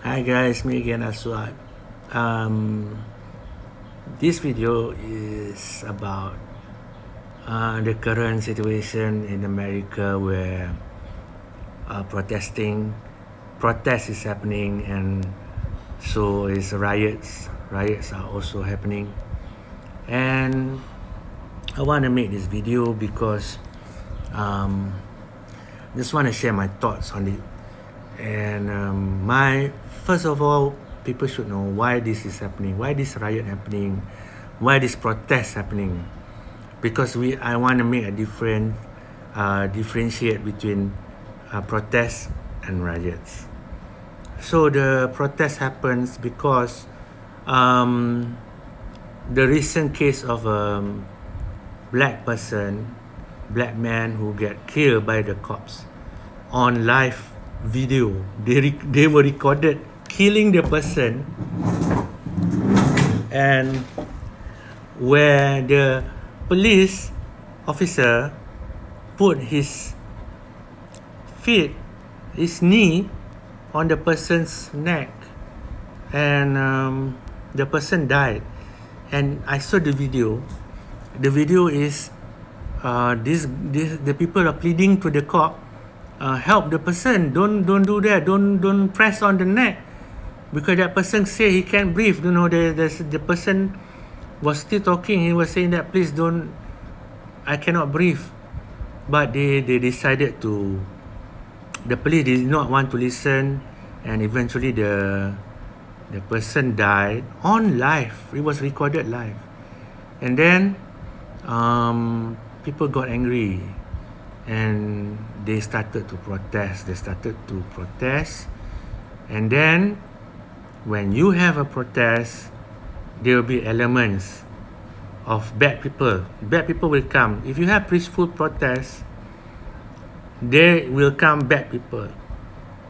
Hi guys, me again Aswad. Um, this video is about the current situation in America where protest is happening, and so is riots. Riots are also happening, and I want to make this video because just want to share my thoughts on it. And first of all, people should know why this is happening, why this riot happening, why this protest happening. Because I want to make a differentiate between protests and riots. So the protest happens because the recent case of a black man who get killed by the cops on live video. They were recorded killing the person, and where the police officer put his knee on the person's neck, and the person died. And I saw the video. The video is the people are pleading to the cop, help the person, don't do that, don't press on the neck, because that person say he can't breathe. The person was still talking. He was saying that, please don't, I cannot breathe. But they decided to, the police did not want to listen, and eventually the person died on live. It was recorded live. And then people got angry, and they started to protest. And then when you have a protest, there will be elements of bad people. Bad people will come. If you have peaceful protest, there will come bad people.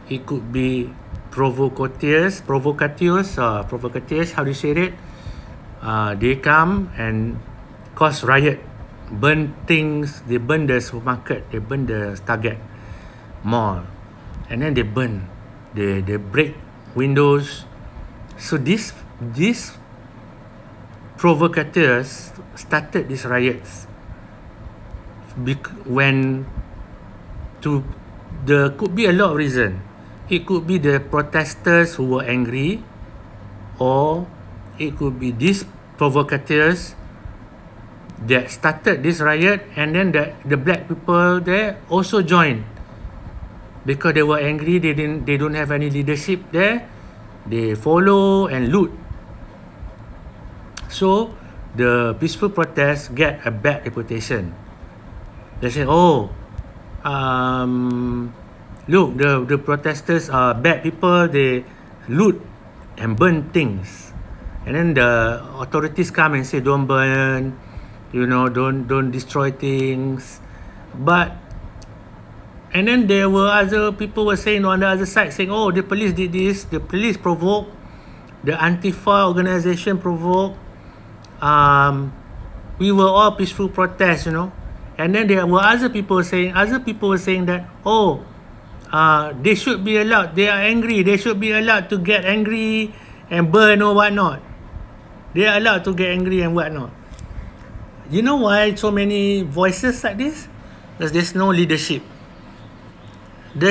It could be provocateurs, how do you say it? They come and cause riot, burn things. They burn the supermarket, they burn the Target mall, and then they burn, they break windows. So these provocateurs started these riots there could be a lot of reasons. It could be the protesters who were angry, or it could be these provocateurs that started this riot, and then the black people there also joined because they were angry. They don't have any leadership there. They follow and loot. So the peaceful protests get a bad reputation. They say, look, the protesters are bad people. They loot and burn things. And then the authorities come and say, don't burn, don't destroy things. And then there were other people were saying on the other side, saying, the police did this, the police provoked, the Antifa organization provoked. We were all peaceful protests, And then there were other people were saying that, they should be allowed, they are angry, they should be allowed to get angry and burn or whatnot. They are allowed to get angry and whatnot. You know why so many voices like this? Because there's no leadership. And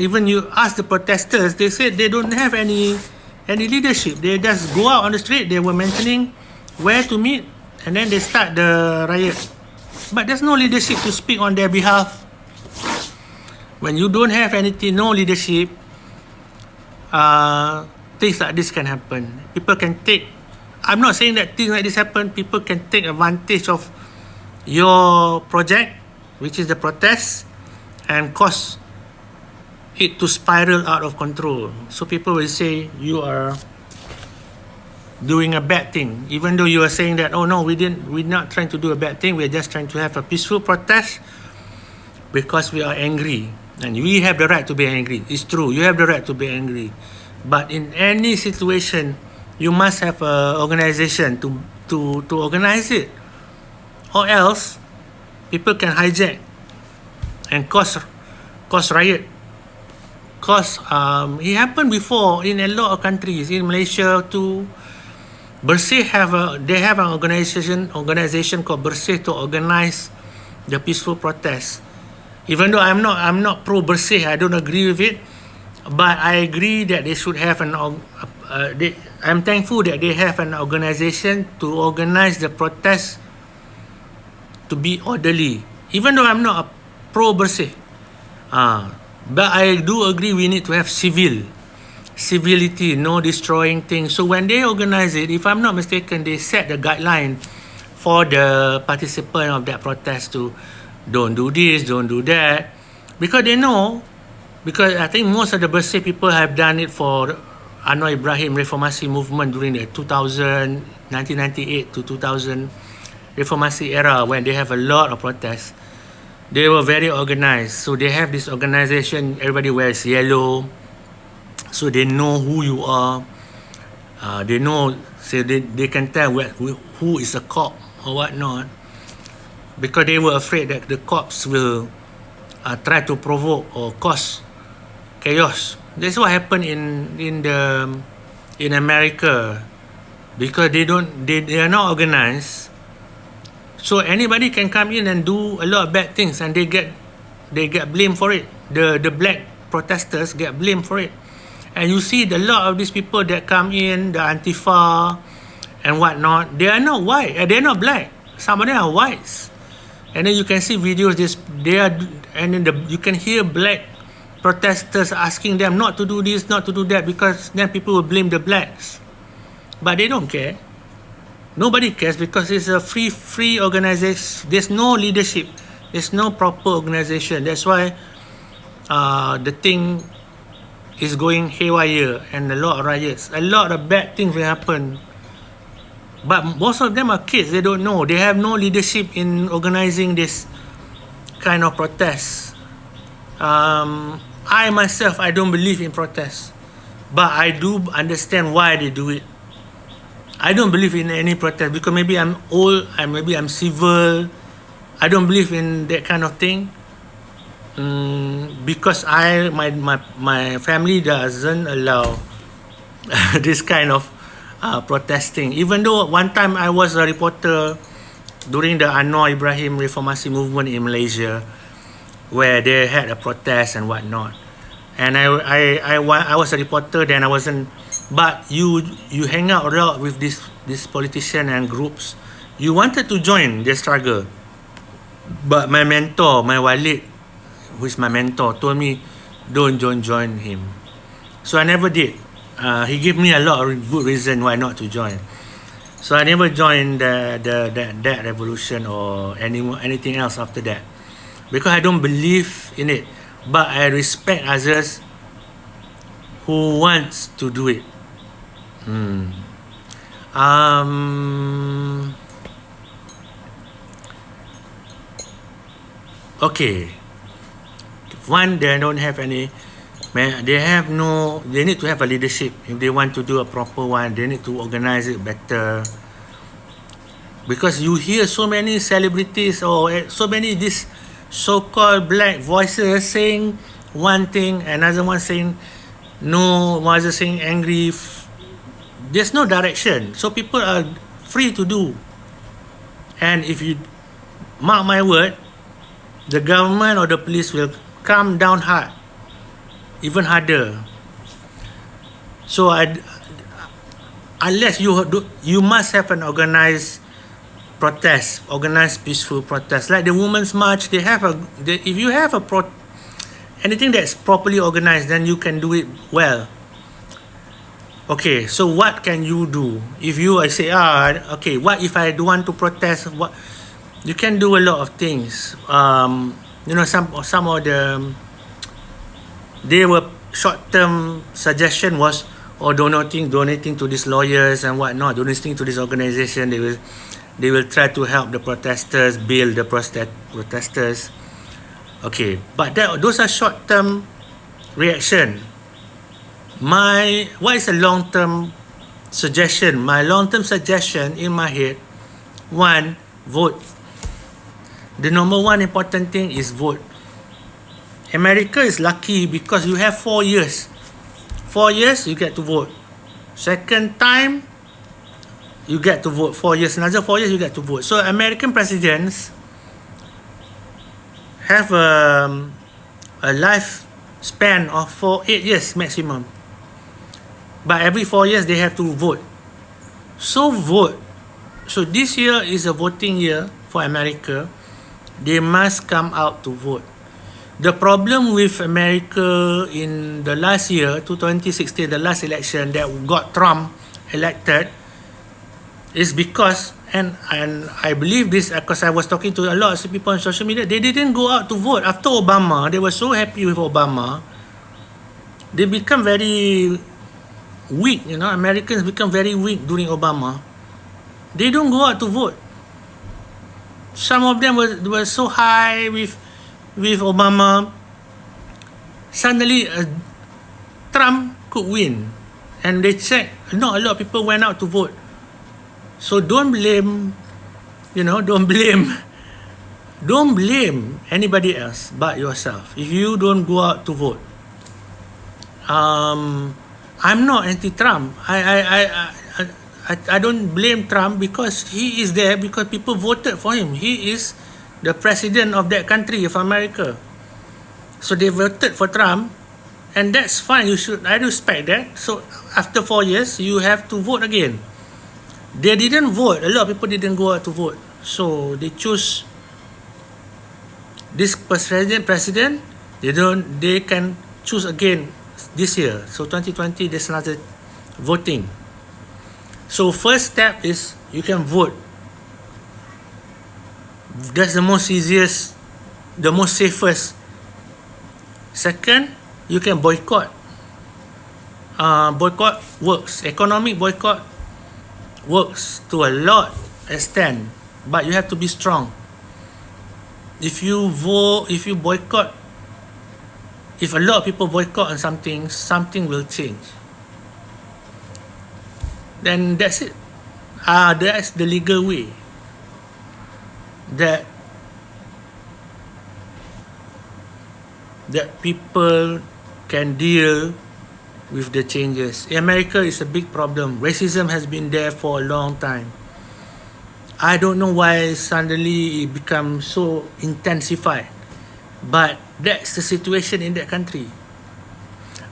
even you ask the protesters, they said they don't have any leadership. They just go out on the street. They were mentioning where to meet, and then they start the riot. But there's no leadership to speak on their behalf. When you don't have anything, no leadership, things like this can happen. People can take, I'm not saying that things like this happen, people can take advantage of your project, which is the protest, and cause it to spiral out of control. So people will say you are doing a bad thing, even though you are saying that, no, we're not trying to do a bad thing, we're just trying to have a peaceful protest because we are angry. And we have the right to be angry. It's true, you have the right to be angry. But in any situation, you must have an organization to organize it, or else people can hijack and cause riot. because it happened before in a lot of countries, in Malaysia too. Bersih they have an organization called Bersih to organize the peaceful protest. Even though I'm not pro Bersih, I don't agree with it, but I agree that they should have I'm thankful that they have an organization to organize the protest to be orderly. Even though I'm not a pro Bersih, but I do agree we need to have civility, no destroying things. So when they organize it, if I'm not mistaken, they set the guideline for the participant of that protest to don't do this, don't do that, because they know, because I think most of the Bersih people have done it for Anwar Ibrahim Reformasi movement during the 1998 to 2000 Reformasi era, when they have a lot of protests. They were very organized. So they have this organization, everybody wears yellow, so they know who you are. They know, so they can tell who is a cop or whatnot, because they were afraid that the cops will try to provoke or cause chaos. That's what happened in America, because they are not organized. So anybody can come in and do a lot of bad things, and they get blamed for it. The black protesters get blamed for it. And you see a lot of these people that come in, the Antifa and whatnot, they are not white, they're not black. Some of them are whites. And then you can see videos, and then you can hear black protesters asking them not to do this, not to do that, because then people will blame the blacks. But they don't care. Nobody cares, because it's a free organization. There's no leadership. There's no proper organization. That's why the thing is going haywire, and a lot of riots. A lot of bad things will happen. But most of them are kids. They don't know. They have no leadership in organizing this kind of protests. I myself, I don't believe in protests, but I do understand why they do it. I don't believe in any protest, because maybe I'm old, and maybe I'm civil. I don't believe in that kind of thing. Because my family doesn't allow this kind of protesting. Even though one time I was a reporter during the Anwar Ibrahim Reformasi movement in Malaysia, where they had a protest and whatnot, and I was a reporter then. I wasn't. But you hang out a lot with this politician and groups. You wanted to join the struggle, but my mentor, my Walid, who is my mentor, told me don't join him. So I never did. He gave me a lot of good reason why not to join. So I never joined that revolution or anything else after that, because I don't believe in it. But I respect others who wants to do it. Okay. One, they don't have any. They need to have a leadership. If they want to do a proper one, they need to organize it better. Because you hear so many celebrities or so many these so-called black voices saying one thing, another one saying no, one other saying angry. There's no direction, so people are free to do. And if you mark my word, the government or the police will come down hard, even harder. So unless you must have an organized protest, organized peaceful protest, like the Women's March. If you have anything that's properly organized, then you can do it well. Okay, so what can you do if you say, okay, what if I don't want to protest? What you can do a lot of things. Some of they were short-term suggestion was donating to these lawyers and whatnot, donating to this organization. They will try to help the protesters, build the protesters. Okay, but those are short-term reaction. What is a long-term suggestion? My long-term suggestion in my head, one, vote. The number one important thing is vote. America is lucky because you have 4 years. 4 years, you get to vote. Second time, you get to vote. 4 years. Another 4 years, you get to vote. So American presidents have a life span of 8 years maximum. But every 4 years, they have to vote. So vote. So this year is a voting year for America. They must come out to vote. The problem with America in the last year, 2016, the last election that got Trump elected, is because, and I believe this because I was talking to a lot of people on social media, they didn't go out to vote. After Obama, they were so happy with Obama. They become very weak, Americans become very weak during Obama. They don't go out to vote. Some of them were so high with Obama. Suddenly, Trump could win. And they checked, not a lot of people went out to vote. So don't blame anybody else but yourself if you don't go out to vote. I'm not anti-Trump. I don't blame Trump because he is there because people voted for him. He is the president of that country, of America. So they voted for Trump, and that's fine. I respect that. So after 4 years, you have to vote again. They didn't vote. A lot of people didn't go out to vote. So they choose this president. They can choose again this year. So 2020, there's another voting. So first step is you can vote. That's the most easiest, the most safest. Second, you can boycott. Boycott works. Economic boycott works to a lot extent, but you have to be strong. If you boycott, if a lot of people boycott on something will change. Then that's it. That's the legal way that people can deal with the changes. America is a big problem. Racism has been there for a long time. I don't know why suddenly it becomes so intensified, but that's the situation in that country.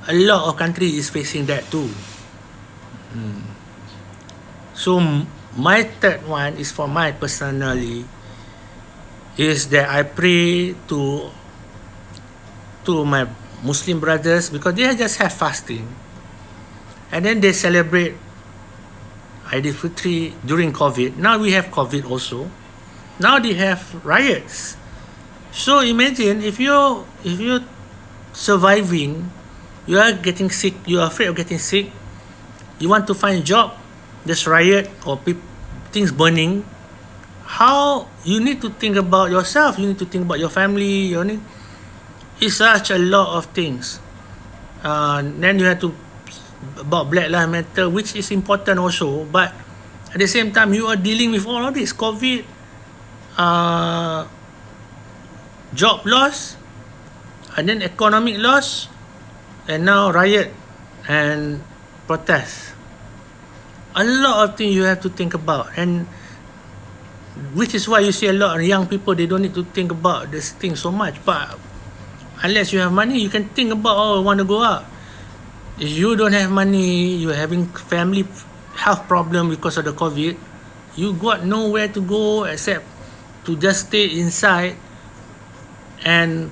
A lot of country is facing that too. So my third one is for my personally is that I pray to my Muslim brothers because they just have fasting and then they celebrate Aidilfitri during COVID. Now we have COVID also. Now they have riots. So imagine if you're surviving, you are getting sick, you are afraid of getting sick, you want to find a job, there's riot or things burning. How you need to think about yourself, you need to think about your family, it's such a lot of things. Then you have to about Black Lives Matter, which is important also, but at the same time you are dealing with all of this COVID, job loss, and then economic loss, and now riot and protest. A lot of things you have to think about, and which is why you see a lot of young people, they don't need to think about this thing so much. But unless you have money, you can think about, I want to go out. If you don't have money, you're having family health problem because of the COVID, you got nowhere to go except to just stay inside and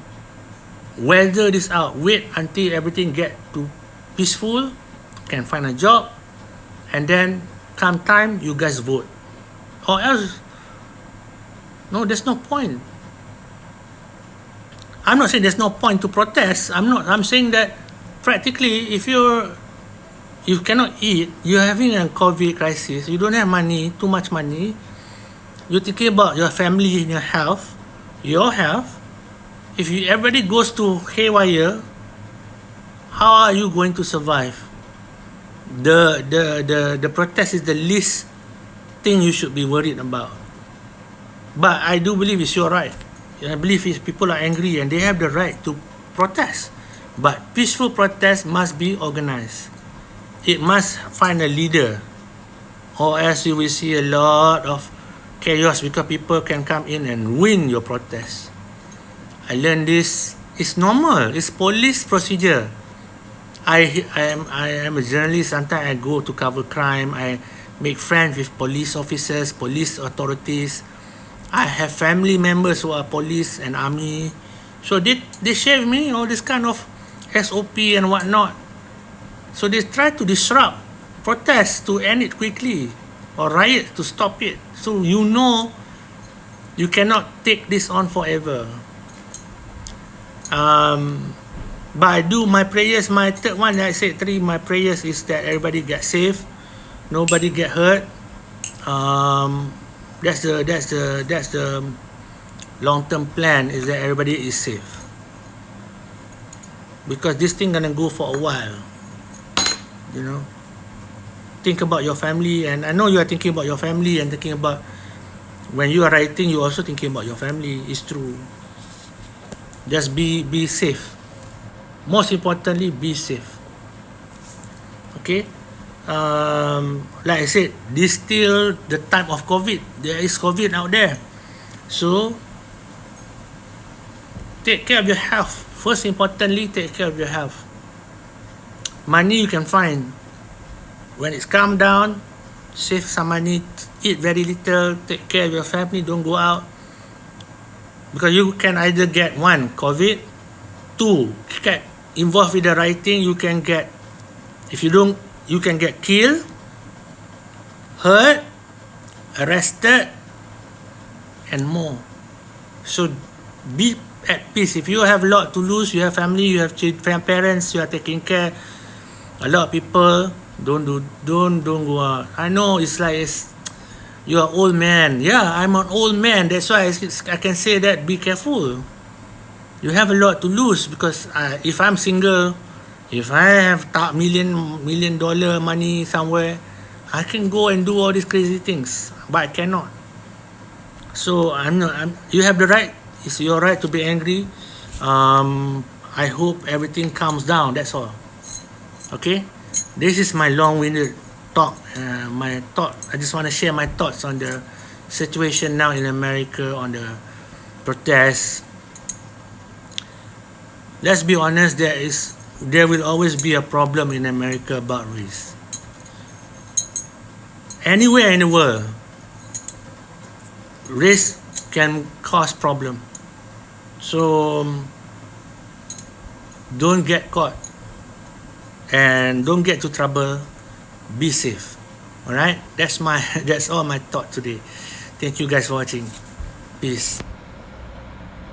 weather this out. Wait until everything get to peaceful, can find a job, and then come time, you guys vote. Or else, no, there's no point. I'm not saying there's no point to protest. I'm saying that practically, if you cannot eat, you're having a COVID crisis, you don't have money, too much money, you're thinking about your family and your health. If everybody goes to haywire, how are you going to survive? The protest is the least thing you should be worried about. But I do believe it's your right. I believe if people are angry and they have the right to protest. But peaceful protest must be organized. It must find a leader, or else you will see a lot of chaos because people can come in and win your protest. I learned this. It's normal. It's police procedure. I am a journalist. Sometimes I go to cover crime. I make friends with police officers, police authorities. I have family members who are police and army. So they share with me all this kind of SOP and whatnot. So they try to disrupt protests to end it quickly, or riot to stop it. So you know you cannot take this on forever. But I do my prayers. My third one, I said 3. My prayers is that everybody get safe, nobody get hurt. That's the long-term plan, is that everybody is safe, because this thing gonna go for a while. You know, think about your family, and I know you are thinking about your family and thinking about when you are writing, you also thinking about your family. It's true. Just be safe. Most importantly, be safe. Okay. Like I said, this still the time of COVID. There is COVID out there, so take care of your health. First importantly, take care of your health. Money you can find. When it's calm down, save some money, eat very little, take care of your family, don't go out. Because you can either get 1, COVID, 2, get involved with the writing, you can get, if you don't, you can get killed, hurt, arrested, and more. So be at peace. If you have a lot to lose, you have family, you have parents, you are taking care. A lot of people don't go out. I know it's like you're an old man. Yeah, I'm an old man. That's why I can say that. Be careful. You have a lot to lose, because if I'm single, if I have $1 million money somewhere, I can go and do all these crazy things, but I cannot. So you have the right. It's your right to be angry. I hope everything calms down. That's all. Okay. This is my long-winded talk. My thought. I just want to share my thoughts on the situation now in America, on the protests. Let's be honest. There will always be a problem in America about race. Anywhere in the world, race can cause problem. So don't get caught and don't get to trouble. Be safe. All right, that's all my thought today. Thank you guys for watching. Peace.